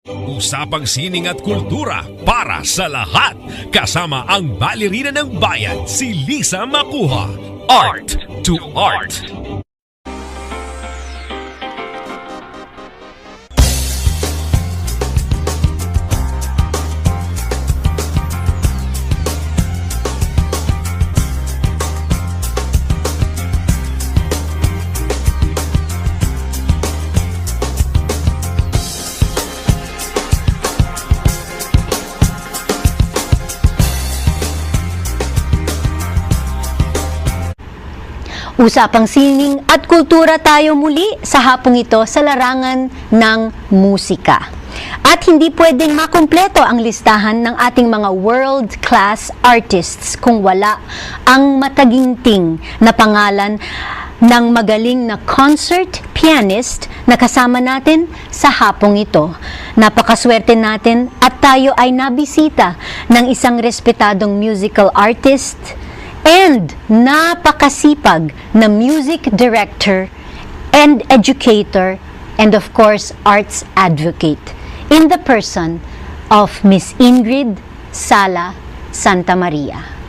Usapang sining at kultura para sa lahat. Kasama ang Ballerina ng Bayan, si Lisa Macuja. Art2Art. Usapang sining at kultura tayo muli sa hapong ito sa larangan ng musika. At hindi pwedeng makumpleto ang listahan ng ating mga world-class artists kung wala ang mataginting na pangalan ng magaling na concert pianist na kasama natin sa hapong ito. Napakaswerte natin at tayo ay nabisita ng isang respetadong musical artist and napakasipag na music director and educator and of course arts advocate in the person of Miss Ingrid Sala Santamaria.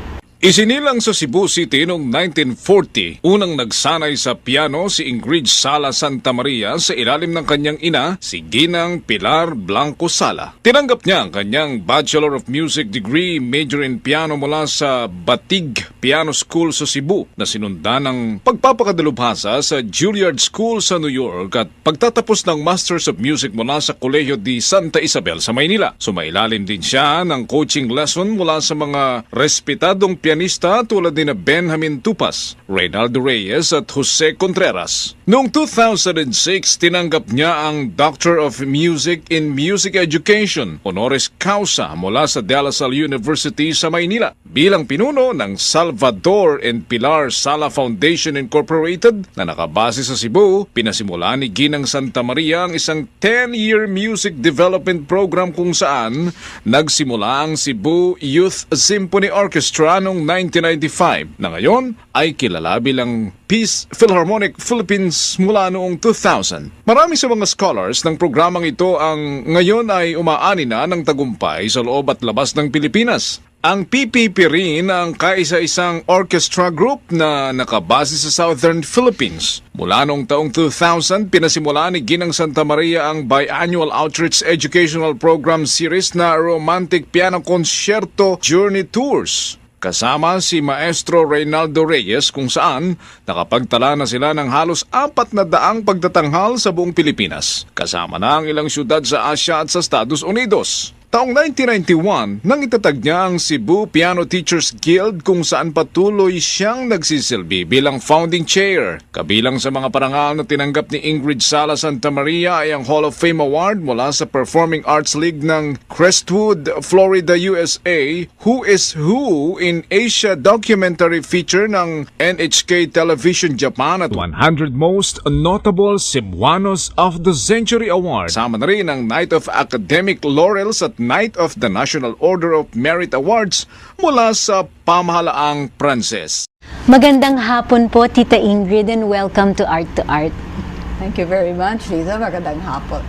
Isinilang sa Cebu City noong 1940, unang nagsanay sa piano si Ingrid Sala Santamaria sa ilalim ng kanyang ina, si Ginang Pilar Blanco Sala. Tinanggap niya ang kanyang Bachelor of Music degree, major in piano mula sa Batig Piano School sa Cebu, na sinundan ng pagpapakadalubhasa sa Juilliard School sa New York at pagtatapos ng Masters of Music mula sa Colegio de Santa Isabel sa Maynila. Sumailalim din siya ng coaching lesson mula sa mga respetadong pianista tulad ni Benjamin Tupas, Reynaldo Reyes at Jose Contreras. Noong 2006, tinanggap niya ang Doctor of Music in Music Education, honoris causa mula sa De La Salle University sa Maynila. Bilang pinuno ng Salvador and Pilar Sala Foundation Incorporated na nakabase sa Cebu, pinasimula ni Ginang Santamaria ang isang 10-year music development program kung saan nagsimula ang Cebu Youth Symphony Orchestra noong 1995 na ngayon ay kilala bilang Peace Philharmonic Philippines mula noong 2000. Marami sa mga scholars ng programang ito ang ngayon ay umaani na ng tagumpay sa loob at labas ng Pilipinas. Ang PPP rin ang kaisa-isang orchestra group na nakabase sa Southern Philippines. Mula noong taong 2000, pinasimula ni Ginang Santamaria ang biannual outreach educational program series na Romantic Piano Concerto Journey Tours. Kasama si Maestro Reynaldo Reyes kung saan nakapagtala na sila ng halos 400 pagtatanghal sa buong Pilipinas. Kasama na ang ilang syudad sa Asia at sa Estados Unidos. Taong 1991, nang itatag niya ang Cebu Piano Teachers Guild kung saan patuloy siyang nagsisilbi bilang founding chair. Kabilang sa mga parangal na tinanggap ni Ingrid Sala Santamaria ay ang Hall of Fame Award mula sa Performing Arts League ng Crestwood, Florida, USA, Who is Who in Asia documentary feature ng NHK Television Japan at 100 Most Notable Cebuanos of the Century Award. Sama na rin ang Night of Academic Laurels at Night of the National Order of Merit Awards mula sa pamahalaang Pranses. Magandang hapon po, Tita Ingrid, and welcome to Art2Art. Thank you very much, Lisa. Magandang hapon.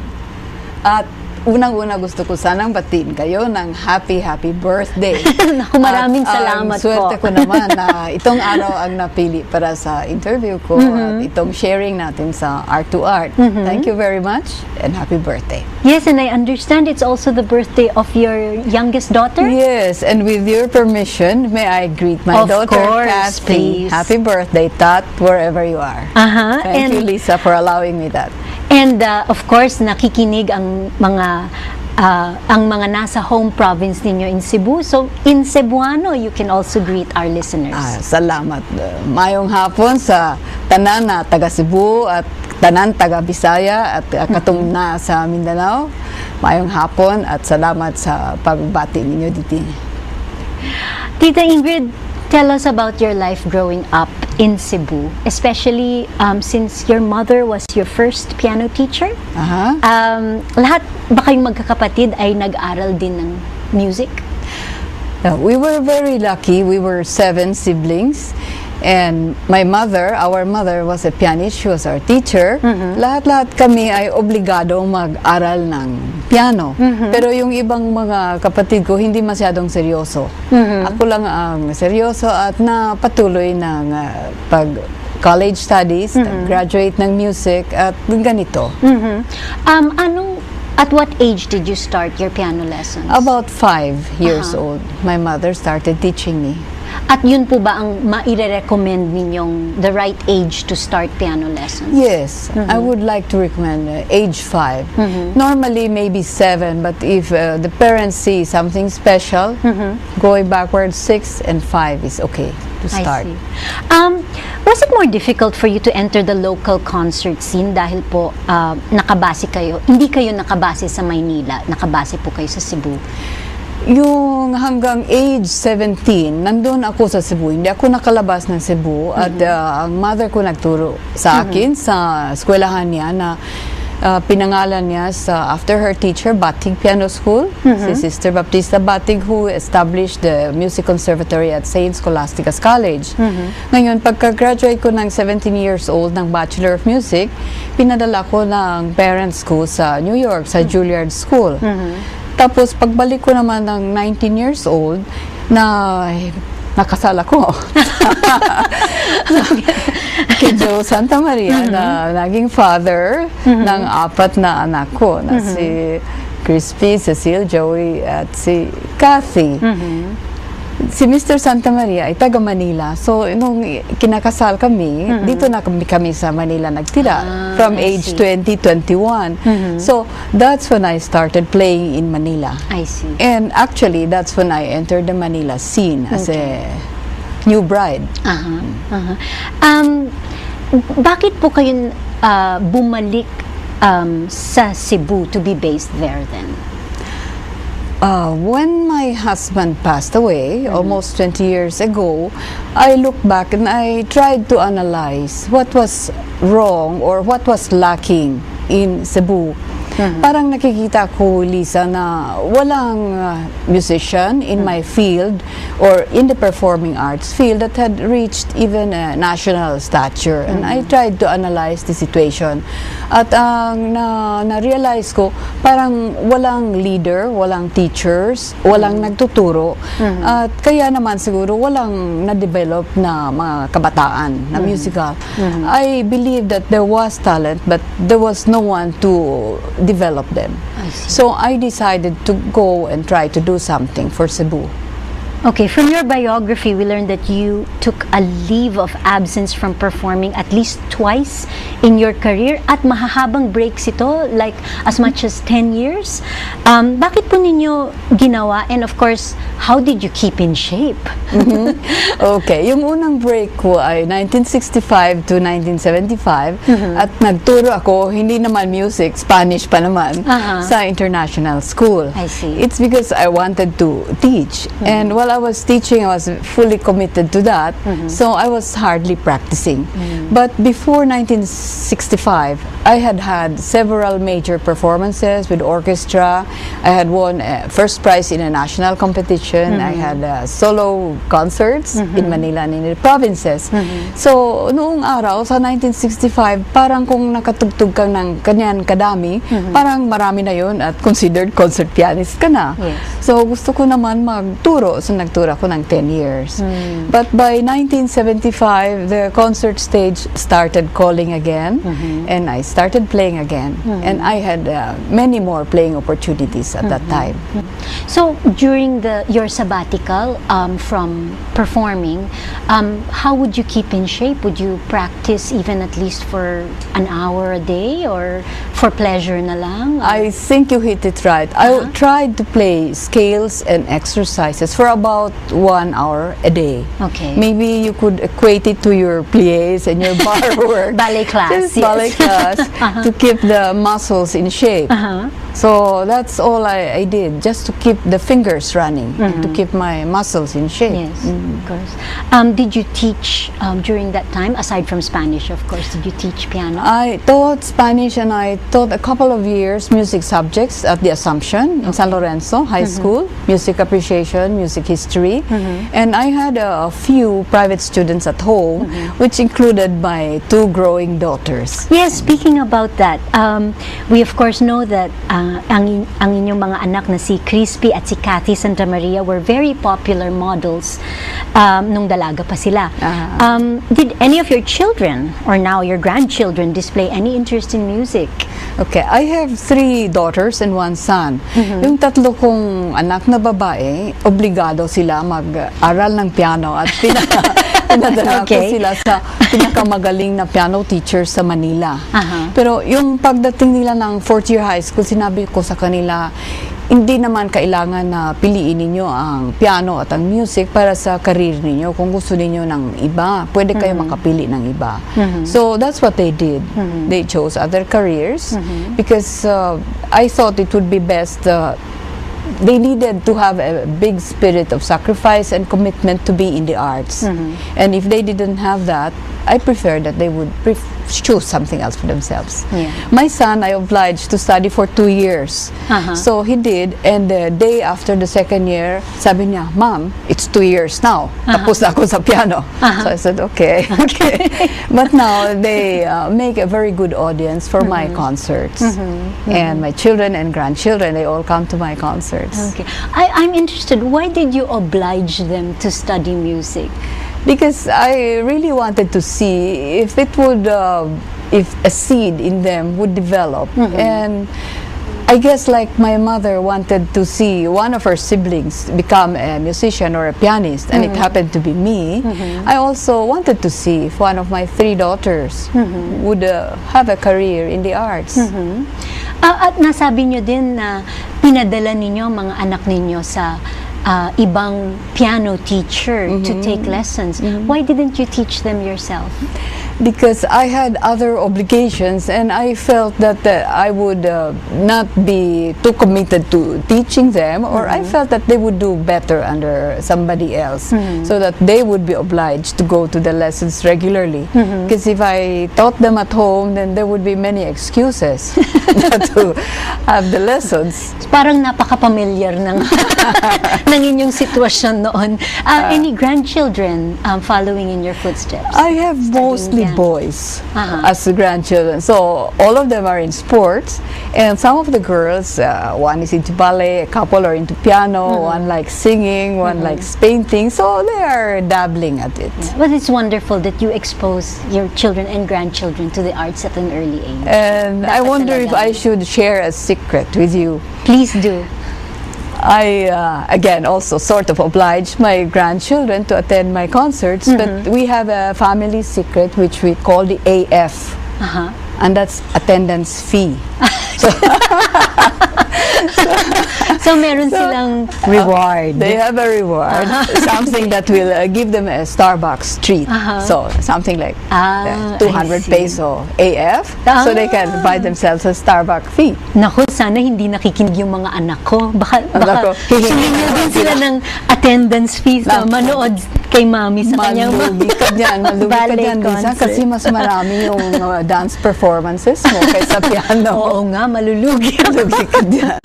At unang-una gusto ko sanang batiin kayo ng happy birthday. Naku, maraming salamat po. Swerte ko naman na itong araw ang napili para sa interview ko at itong sharing natin sa Art2Art. Thank you very much and happy birthday. Yes, and I understand it's also the birthday of your youngest daughter? Yes, and with your permission, may I greet my Of daughter, course, Kathy. please. Happy birthday, Tat, wherever you are. Thank you, Lisa, for allowing me that. And of course, nakikinig ang mga nasa home province ninyo in Cebu. So, in Cebuano, you can also greet our listeners. Salamat. Mayong hapon sa tanan na taga Cebu at tanan taga Bisaya at katong na sa Mindanao. Mayong hapon at salamat sa pagbati ninyo dito. Tita Ingrid, tell us about your life growing up in Cebu, especially since your mother was your first piano teacher. Lahat ba kayong magkakapatid ay nag-aral din ng music? We were very lucky. We were 7 siblings And our mother was a pianist, she was our teacher. Lahat-lahat kami ay obligado mag-aral ng piano. Pero yung ibang mga kapatid ko hindi masyadong seryoso. Ako lang ang seryoso at napatuloy ng college studies, graduate ng music at ganito. At what age did you start your piano lessons? About 5 years old, my mother started teaching me. At yun po ba ang maire-recommend ninyong the right age to start piano lessons? Yes, I would like to recommend age 5. Normally maybe 7, but if the parents see something special, going backwards 6 and 5 is okay to start. I see. Was it more difficult for you to enter the local concert scene dahil po hindi kayo nakabase sa Maynila, nakabase po kayo sa Cebu? Yung hanggang age 17, nandun ako sa Cebu. Hindi ako nakalabas ng Cebu at ang mother ko nagturo sa akin sa eskwelahan niya na pinangalan niya after her teacher, Batig Piano School, si Sister Baptista Batig, who established the Music Conservatory at St. Scholastica's College. Ngayon, pagka-graduate ko ng 17 years old ng Bachelor of Music, pinadala ko ng parents ko sa New York, sa Juilliard School. Tapos, pagbalik ko naman ng 19 years old, nakasal ako. Kay Joe Santamaria, na naging father ng 4 na anak ko, na si Crispy, Cecile, Joey, at si Kathy. Si Mr. Santamaria ay taga Manila. So, nung kinakasal kami, dito na kami sa Manila nagtira. From age 20, 21. So, that's when I started playing in Manila. I see. And actually, that's when I entered the Manila scene as a new bride. Bakit po kayo bumalik sa Cebu to be based there then? When my husband passed away, almost 20 years ago, I looked back and I tried to analyze what was wrong or what was lacking in Cebu. Parang nakikita ko, Lisa, na walang musician in my field or in the performing arts field that had reached even a national stature. And I tried to analyze the situation. At ang na-realize ko, parang walang leader, walang teachers, walang nagtuturo. At kaya naman siguro walang na-develop na mga kabataan na musical. I believe that there was talent, but there was no one to develop them. So I decided to go and try to do something for Cebu. Okay, from your biography, we learned that you took a leave of absence from performing at least twice in your career at mahahabang breaks ito, like as much as 10 years. Bakit po ninyo ginawa? And of course, how did you keep in shape? Okay, yung unang break ko ay 1965 to 1975 at nagturo ako, hindi naman music, Spanish pa naman, sa international school. I see. It's because I wanted to teach. And while I was teaching, I was fully committed to that, so I was hardly practicing. But before 1965, I had several major performances with orchestra. I had won first prize in a national competition. I had solo concerts in Manila and in the provinces. So, noong araw, sa 1965, parang kung nakatugtog ka ng kanyan kadami, parang marami na yun at considered concert pianist ka na. Yes. So, gusto ko naman magturo. So, nagturo ako ng 10 years. But by 1975, the concert stage started calling again, and I started playing again. And I had many more playing opportunities at that time. So, during your sabbatical from performing, how would you keep in shape? Would you practice even at least for an hour a day or for pleasure na lang? I think you hit it right. I tried to play scales and exercises for about 1 hour a day. Okay. Maybe you could equate it to your pliés and your bar work. Ballet class. Just ballet class to keep the muscles in shape. So that's all I did, just to keep the fingers running, and to keep my muscles in shape. Yes, of course. Did you teach during that time, aside from Spanish, of course, did you teach piano? I taught Spanish, and I taught a couple of years music subjects at the Assumption in San Lorenzo High School, music appreciation, music history, and I had a few private students at home, which included my 2 growing daughters. Yes, speaking about that, we of course know that ang inyong mga anak na si Crispy at si Cathy Santamaria were very popular models nung dalaga pa sila. Did any of your children or now your grandchildren display any interest in music? Okay, I have 3 daughters and 1 son. Yung 3 kong anak na babae, obligado sila mag-aral ng piano at pinadala ko sila sa pinakamagaling na piano teacher sa Manila. Pero yung pagdating nila ng 4th year high school, sinabi ko sa kanila, hindi naman kailangan na piliin ninyo ang piano at ang music para sa career ninyo. Kung gusto ninyo ng iba, pwede kayo makapili ng iba. So that's what they did. They chose other careers because I thought it would be best. They needed to have a big spirit of sacrifice and commitment to be in the arts. And if they didn't have that, I prefer that they would choose something else for themselves. My son, I obliged to study for 2 years. So he did, and the day after the 2nd year, sabi niya, Mom, it's 2 years now. Tapos na ako sa piano. So I said, okay. But now they make a very good audience for my concerts. And my children and grandchildren, they all come to my concerts. Okay. I'm interested, why did you oblige them to study music? Because I really wanted to see if it would, if a seed in them would develop. And I guess like my mother wanted to see one of her siblings become a musician or a pianist, and it happened to be me. I also wanted to see if one of my 3 daughters would have a career in the arts. At nasabi nyo din na pinadala ninyo mga anak ninyo sa ibang piano teacher to take lessons. Why didn't you teach them yourself? Because I had other obligations, and I felt that I would not be too committed to teaching them, or I felt that they would do better under somebody else, so that they would be obliged to go to the lessons regularly. Because if I taught them at home, then there would be many excuses not to have the lessons. Parang napaka-familiar ng ng inyong sitwasyon noon. Any grandchildren following in your footsteps? I have mostly boys as the grandchildren. So all of them are in sports, and some of the girls, one is into ballet, a couple are into piano, one likes singing, one likes painting. So they are dabbling at it. But it's wonderful that you expose your children and grandchildren to the arts at an early age. And I wonder if I should share a secret with you. Please do. I, again, also sort of oblige my grandchildren to attend my concerts, but we have a family secret which we call the AF, and that's attendance fee. So meron silang reward. They have a reward, something that will give them a Starbucks treat. So something like 200 peso AF, so they can buy themselves a Starbucks fee. Naku, sana hindi nakikinig yung mga anak ko. Baka sumingin din sila ng attendance fees na manood kay mami sa kanyang malugi ka dyan, Lisa, kasi mas marami yung dance performances mo kaysa piano. Oo nga, malulugi ka dyan.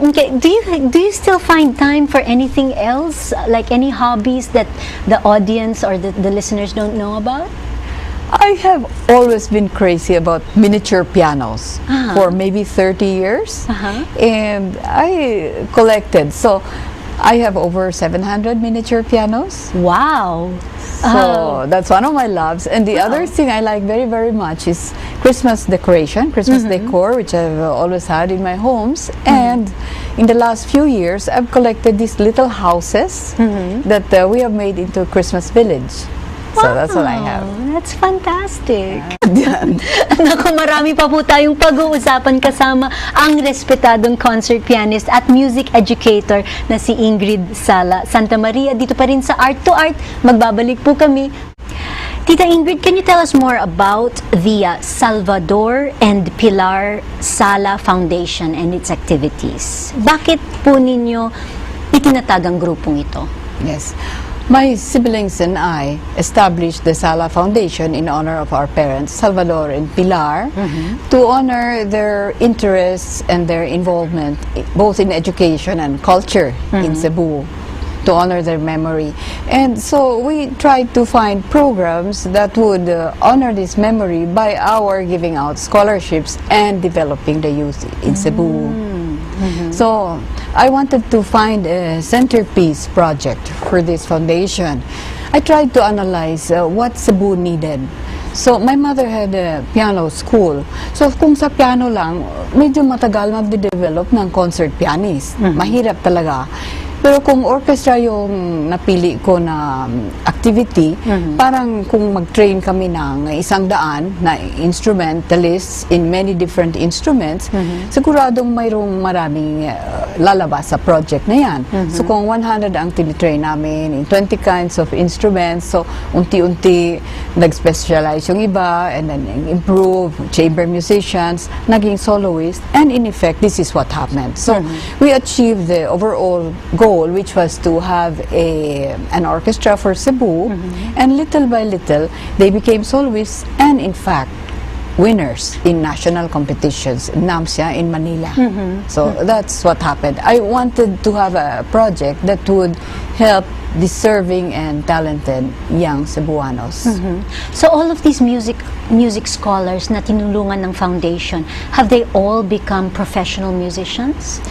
Okay, do you still find time for anything else, like any hobbies that the audience or the listeners don't know about? I have always been crazy about miniature pianos for maybe 30 years, and I collected. So I have over 700 miniature pianos. Wow. So that's one of my loves. And the other thing I like very, very much is Christmas decoration, Christmas decor, which I've always had in my homes. And in the last few years, I've collected these little houses that we have made into a Christmas village. So that's what I have. That's fantastic. Naku, marami pa po tayong pag-uusapan kasama ang respetadong concert pianist at music educator na si Ingrid Sala Santamaria. Dito pa rin sa Art2Art. Magbabalik po kami. Tita Ingrid, can you tell us more about the Salvador and Pilar Sala Foundation and its activities? Bakit po ninyo itinatag ang grupong ito? Yes. My siblings and I established the Sala Foundation in honor of our parents, Salvador and Pilar, to honor their interests and their involvement both in education and culture in Cebu, to honor their memory. And so we tried to find programs that would honor this memory by our giving out scholarships and developing the youth in Cebu. So I wanted to find a centerpiece project for this foundation. I tried to analyze what Cebu needed. So my mother had a piano school. So kung sa piano lang, medyo matagal magde-develop ng concert pianist. Mahirap talaga. Pero kung orchestra yung napili ko na activity, parang kung mag-train kami ng 100 na instrumentalists in many different instruments, siguradong mayroong maraming lalabas sa project na yan. So kung 100 ang tinitrain namin in 20 kinds of instruments, so unti-unti nag-specialize yung iba and then improve, chamber musicians, naging soloist, and in effect, this is what happened. So we achieved the overall goal, which was to have an orchestra for Cebu, and little by little they became soloists and in fact winners in national competitions, NAMSIA in Manila. So that's what happened. I wanted to have a project that would help deserving and talented young Cebuanos. So all of these music scholars na tinulungan ng foundation, have they all become professional musicians?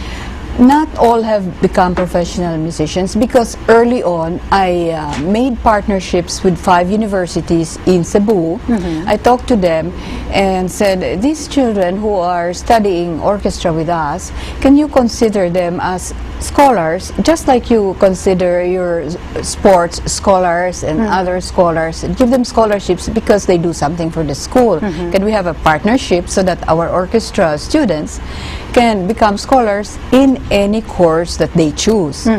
Not all have become professional musicians because early on I made partnerships with 5 universities in Cebu. I talked to them and said, these children who are studying orchestra with us, can you consider them as scholars just like you consider your sports scholars and other scholars, give them scholarships because they do something for the school. Can we have a partnership so that our orchestra students can become scholars in any course that they choose?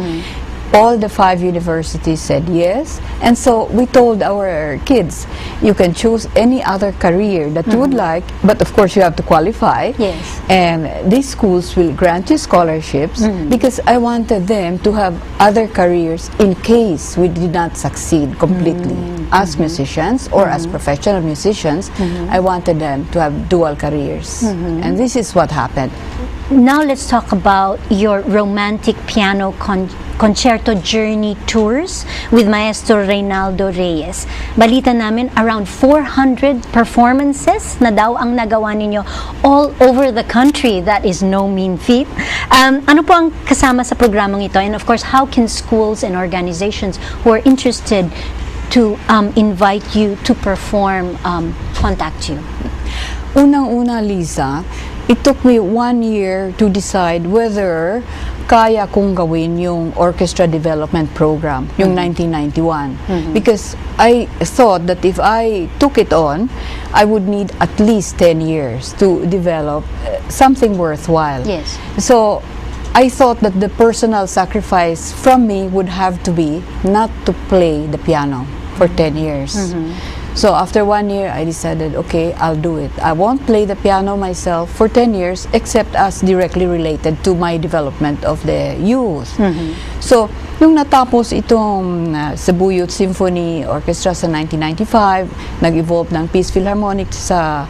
All the 5 universities said yes, and so we told our kids, you can choose any other career that you would like, but of course you have to qualify. Yes. And these schools will grant you scholarships because I wanted them to have other careers in case we did not succeed completely as musicians or as professional musicians. I wanted them to have dual careers, and this is what happened. Now let's talk about your romantic piano concerto journey tours with Maestro Reynaldo Reyes. Balita namin around 400 performances na daw ang nagawa ninyo all over the country. That is no mean feat. Ano po ang kasama sa programang ito? And of course, how can schools and organizations who are interested to invite you to perform contact you? Unang-una, Lisa, it took me 1 year to decide whether kaya kong gawin yung orchestra development program, yung 1991. Because I thought that if I took it on, I would need at least 10 years to develop something worthwhile. Yes. So I thought that the personal sacrifice from me would have to be not to play the piano for 10 years. So after 1 year, I decided, okay, I'll do it. I won't play the piano myself for 10 years, except as directly related to my development of the youth. So, nung natapos itong Cebu Youth Symphony Orchestra sa 1995, nag-evolve ng Peace Philharmonic sa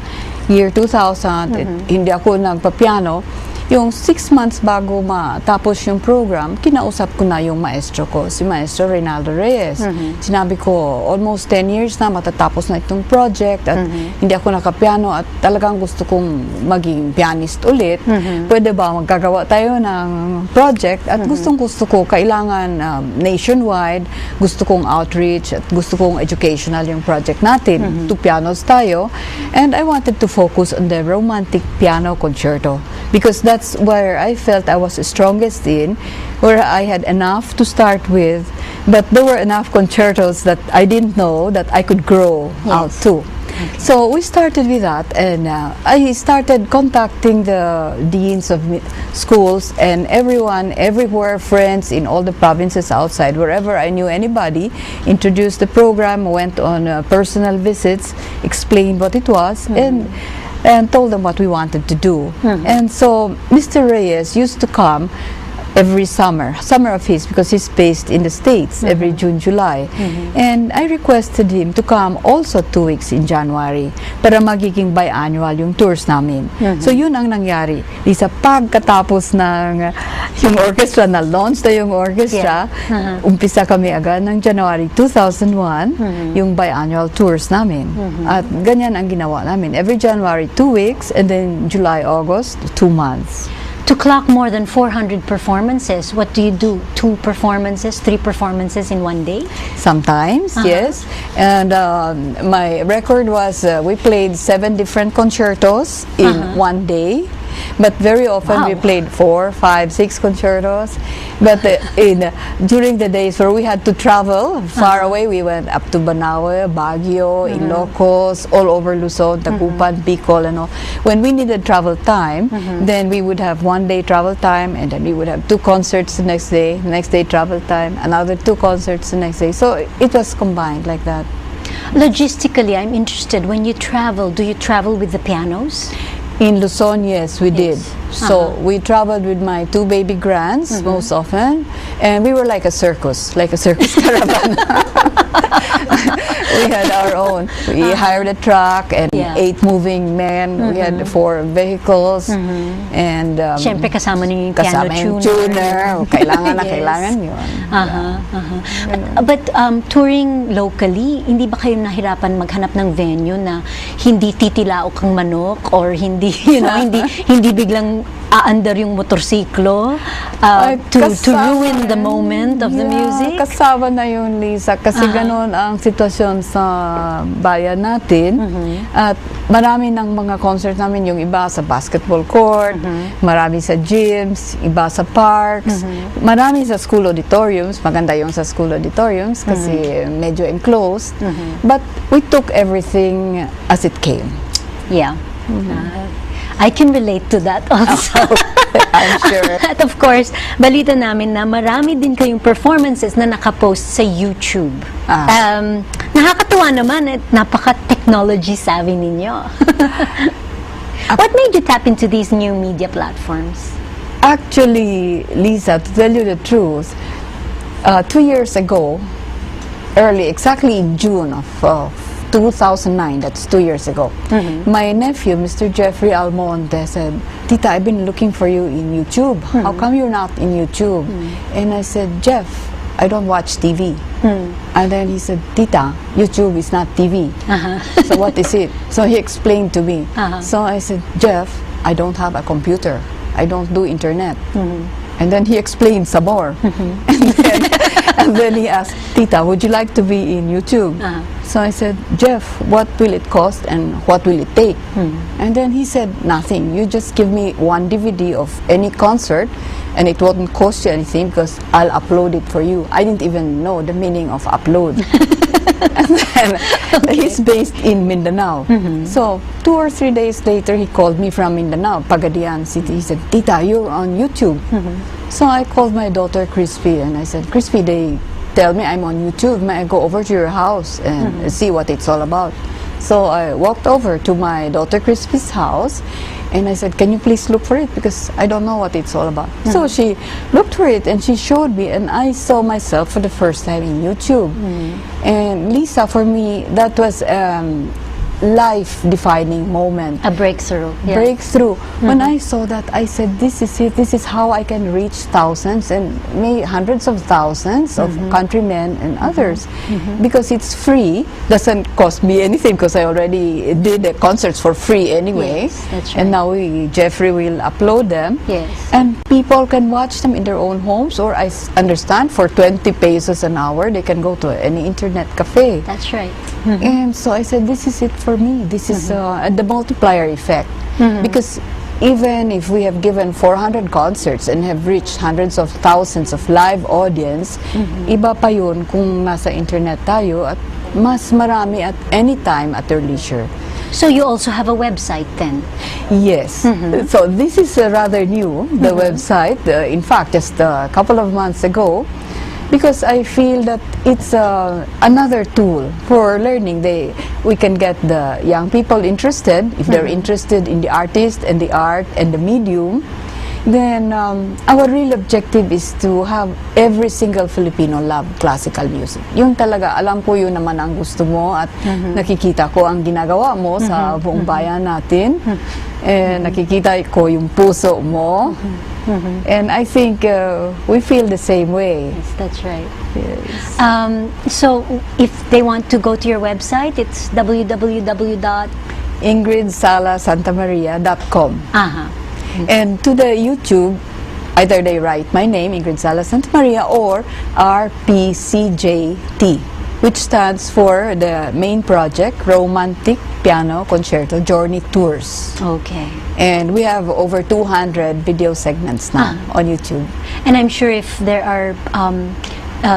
year 2000, hindi ako nagpa-piano. Yung 6 months bago matapos yung program, kinausap ko na yung maestro ko, si Maestro Reynaldo Reyes. Sinabi ko, almost 10 years na matatapos na itong project at hindi ako nakapiano at talagang gusto kong maging pianist ulit. Pwede ba magkagawa tayo ng project? At gustong-gusto ko, kailangan nationwide, gusto kong outreach at gusto kong educational yung project natin. 2 pianos tayo. And I wanted to focus on the romantic piano concerto because that's that's where I felt I was strongest in, where I had enough to start with, but there were enough concertos that I didn't know that I could grow out to. So we started with that, and I started contacting the deans of schools and everyone, everywhere, friends in all the provinces outside, wherever I knew anybody, introduced the program, went on personal visits, explained what it was, and told them what we wanted to do. And so Mr. Reyes used to come every summer of his, because he's based in the States, every June, July. And I requested him to come also 2 weeks in January para magiging biannual yung tours namin. So yun ang nangyari. Lisa, pagkatapos ng yung orchestra, na-launch na yung orchestra, umpisa kami agad ng January 2001, yung biannual tours namin. At ganyan ang ginawa namin. Every January, 2 weeks, and then July, August, 2 months. To clock more than 400 performances, what do you do? 2 performances, 3 performances in one day? Sometimes, yes. And my record was we played 7 different concertos in one day. But very often we played 4, 5, 6 concertos. But during the days where we had to travel far away, we went up to Banaue, Baguio, Ilocos, all over Luzon, Tacuban, Bicol, and all. When we needed travel time, then we would have 1 day travel time, and then we would have 2 concerts the next day travel time, another 2 concerts the next day. So it was combined like that. Logistically, I'm interested, when you travel, do you travel with the pianos? In Luzon, yes, we did. So we traveled with my 2 baby grands most often, and we were like a circus caravan. We had our own. We hired a truck and 8 moving men. We had 4 vehicles, and Siyempre kasama niyo yung piano yung tuner. Kailangan na kailangan yun. But touring locally, hindi ba kayo nahirapan maghanap ng venue na hindi titilaok ang manok, or hindi, hindi biglang aandar yung motorsiklo to ruin the moment of the music? Kasama na yun, Lisa, kasi ganun ang sitwasyon sa bayan natin. At marami ng mga concert namin, yung iba sa basketball court, marami sa gyms, iba sa parks, marami sa school auditoriums. Maganda yung sa school auditoriums kasi medyo enclosed. But we took everything as it came. Yeah. I can relate to that also. I'm sure. At of course, balita namin na marami din kayong performances na nakapost sa YouTube. Nakakatuwa naman at napaka-technology savvy ninyo. What made you tap into these new media platforms? Actually, Lisa, to tell you the truth, 2 years ago, exactly in June of 2009, that's 2 years ago, my nephew, Mr. Jeffrey Almonte, said, Tita, I've been looking for you in YouTube. How come you're not in YouTube? And I said, Jeff, I don't watch TV. And then he said, Tita, YouTube is not TV. So what is it? So he explained to me. So I said, Jeff, I don't have a computer. I don't do internet. And then he explained some more. And then he asked, Tita, would you like to be in YouTube? So I said, Jeff, what will it cost and what will it take? And then he said, nothing. You just give me 1 DVD of any concert and it won't cost you anything because I'll upload it for you. I didn't even know the meaning of upload. And then he's based in Mindanao. So 2 or 3 days later, he called me from Mindanao, Pagadian City. He said, Tita, you're on YouTube. So I called my daughter, Crispy, and I said, Crispy, they tell me I'm on YouTube. May I go over to your house and see what it's all about? So I walked over to my daughter, Crispy's house, and I said, can you please look for it? Because I don't know what it's all about. So she looked for it and she showed me, and I saw myself for the first time in YouTube. And Lisa, for me, that was life-defining moment. A breakthrough. Yeah. Breakthrough. When I saw that, I said, this is it. This is how I can reach thousands and maybe hundreds of thousands of countrymen and others. Because it's free, doesn't cost me anything because I already did the concerts for free anyway. Yes, that's right. And now Jeffrey will upload them. Yes. And people can watch them in their own homes, or I understand for 20 pesos an hour, they can go to any internet cafe. That's right. And so I said, this is it for me. This is the multiplier effect. Because even if we have given 400 concerts and have reached hundreds of thousands of live audience, iba pa yun kung nasa internet tayo at mas marami at any time at their leisure. So you also have a website then? Yes. So this is rather new, the website. In fact, just a couple of months ago, because I feel that it's another tool for learning. We can get the young people interested. If they're interested in the artist and the art and the medium, then our real objective is to have every single Filipino love classical music. Yung talaga, alam ko yun naman ang gusto mo at nakikita ko ang ginagawa mo sa buong bayan natin. Nakikita ko yung puso mo. And I think we feel the same way. Yes, that's right. Yes. So if they want to go to your website, it's IngridSalaSantamaria.com. And to the YouTube, either they write my name, Ingrid Sala Santamaria, or RPCJT, which stands for the main project, Romantic Piano Concerto Journey Tours. Okay. And we have over 200 video segments now on YouTube. And I'm sure if there are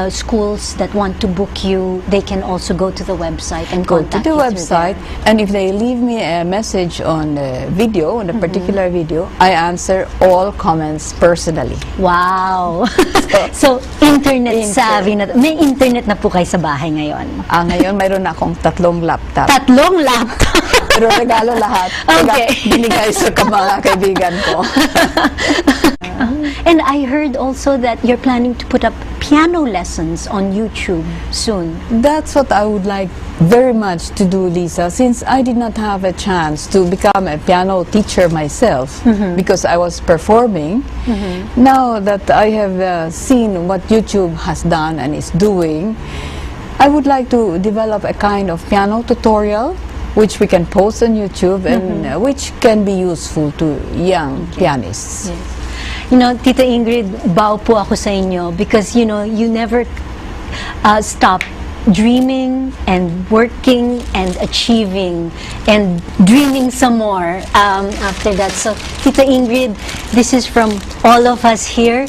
schools that want to book you, they can also go to the website and Go to contact the you through website, there. and if they leave me a message on the video, on a particular video, I answer all comments personally. Wow! So, internet savvy na. May internet na po kayo sa bahay ngayon? Ngayon, mayroon na akong 3 laptop. 3 laptop! Pero regalo lahat. Okay. Binigay sa mga kaibigan ko. And I heard also that you're planning to put up piano lessons on YouTube soon. That's what I would like very much to do, Lisa, since I did not have a chance to become a piano teacher myself because I was performing. Now that I have seen what YouTube has done and is doing, I would like to develop a kind of piano tutorial which we can post on YouTube and which can be useful to young pianists. Yes. You know, Tita Ingrid, bow po ako sa inyo because, you know, you never stop dreaming and working and achieving and dreaming some more after that. So, Tita Ingrid, this is from all of us here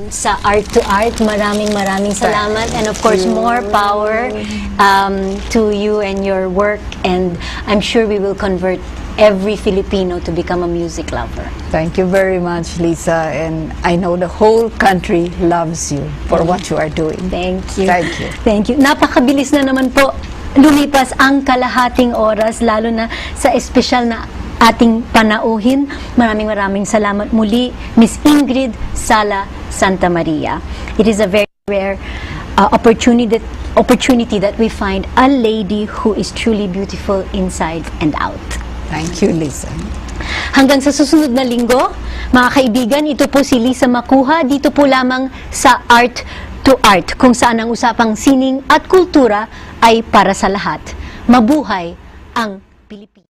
sa Art2Art. Maraming salamat, and of course more power to you and your work, and I'm sure we will convert every Filipino to become a music lover. Thank you very much, Lisa, and I know the whole country loves you for what you are doing. Thank you. Thank you. Thank you. Napakabilis na naman po lumipas ang kalahating oras, lalo na sa espesyal na ating panauhin. Maraming salamat muli, Miss Ingrid Sala Santamaria. It is a very rare opportunity that we find a lady who is truly beautiful inside and out. Thank you, Lisa. Hanggang sa susunod na linggo, mga kaibigan, ito po si Lisa Macuja, dito po lamang sa Art2Art, kung saan ang usapang sining at kultura ay para sa lahat. Mabuhay ang